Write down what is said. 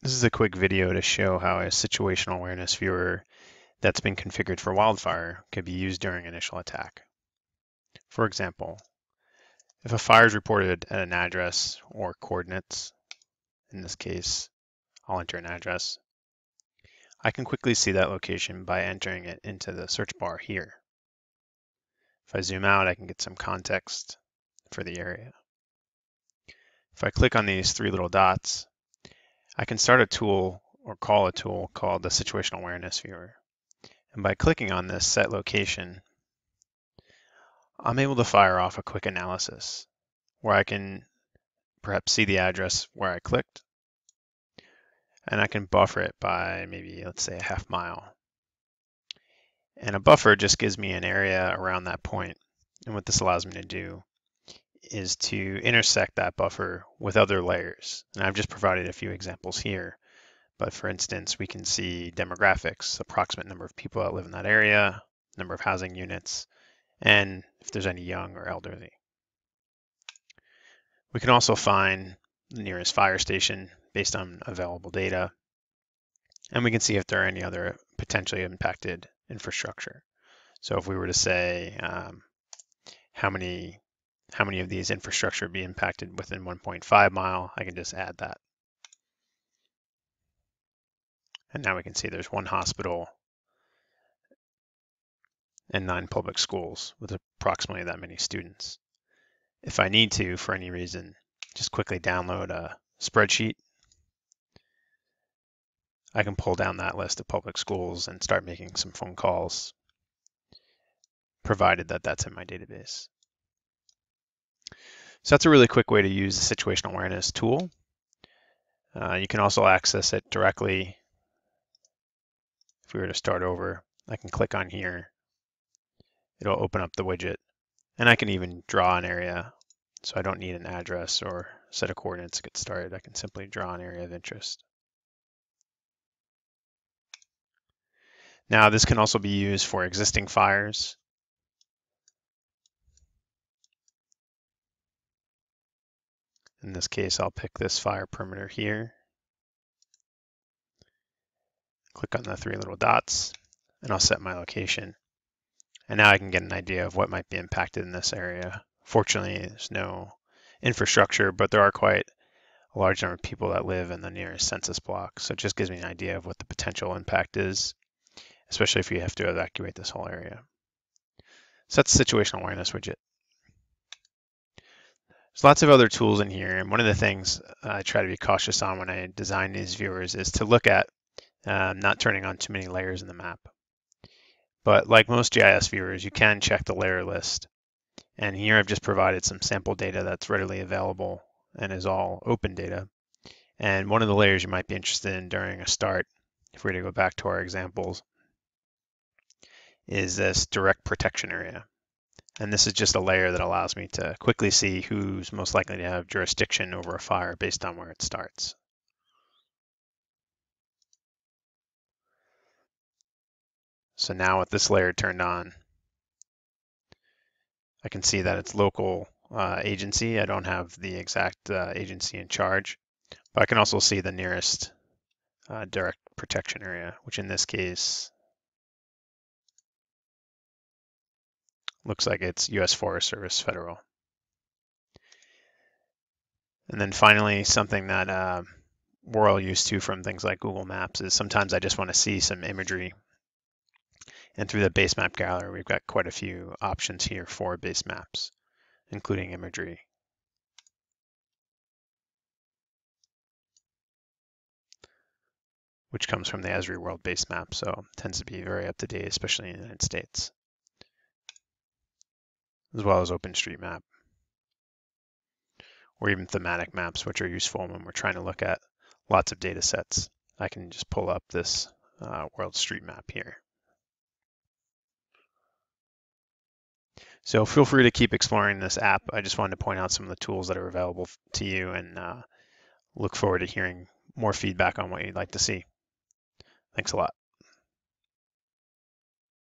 This is a quick video to show how a situational awareness viewer that's been configured for wildfire could be used during initial attack. For example, if a fire is reported at an address or coordinates, in this case, I'll enter an address, I can quickly see that location by entering it into the search bar here. If I zoom out, I can get some context for the area. If I click on these three little dots, I can start a tool or call a tool called the Situational Awareness Viewer. And by clicking on this set location, I'm able to fire off a quick analysis where I can perhaps see the address where I clicked, and I can buffer it by maybe, let's say, a half mile. And a buffer just gives me an area around that point. And what this allows me to do is to intersect that buffer with other layers. And I've just provided a few examples here. But for instance, we can see demographics, approximate number of people that live in that area, number of housing units, and if there's any young or elderly. We can also find the nearest fire station based on available data, and we can see if there are any other potentially impacted infrastructure. So if we were to say how many of these infrastructure be impacted within 1.5 mile, I can just add that. And now we can see there's one hospital and 9 public schools with approximately that many students. If I need to, for any reason, just quickly download a spreadsheet. I can pull down that list of public schools and start making some phone calls, provided that that's in my database. So that's a really quick way to use the situational awareness tool. You can also access it directly. If we were to start over, I can click on here. It'll open up the widget, and I can even draw an area. So I don't need an address or set of coordinates to get started. I can simply draw an area of interest. Now this can also be used for existing fires. In this case, I'll pick this fire perimeter here. Click on the three little dots, and I'll set my location. And now I can get an idea of what might be impacted in this area. Fortunately, there's no infrastructure, but there are quite a large number of people that live in the nearest census block. So it just gives me an idea of what the potential impact is, especially if you have to evacuate this whole area. So that's the situational awareness widget. There's lots of other tools in here, and one of the things I try to be cautious on when I design these viewers is to look at not turning on too many layers in the map. But like most GIS viewers, you can check the layer list. And here I've just provided some sample data that's readily available and is all open data. And one of the layers you might be interested in during a start, if we were to go back to our examples, is this direct protection area. And this is just a layer that allows me to quickly see who's most likely to have jurisdiction over a fire based on where it starts. So now with this layer turned on, I can see that it's local agency. I don't have the exact agency in charge, but I can also see the nearest direct protection area, which in this case looks like it's U.S. Forest Service Federal. And then finally, something that we're all used to from things like Google Maps is sometimes I just want to see some imagery. And through the base map gallery, we've got quite a few options here for base maps, including imagery. Which comes from the Esri World base map, so it tends to be very up to date, especially in the United States, as well as OpenStreetMap, or even thematic maps, which are useful when we're trying to look at lots of data sets. I can just pull up this World Street Map here. So feel free to keep exploring this app. I just wanted to point out some of the tools that are available to you, and look forward to hearing more feedback on what you'd like to see. Thanks a lot.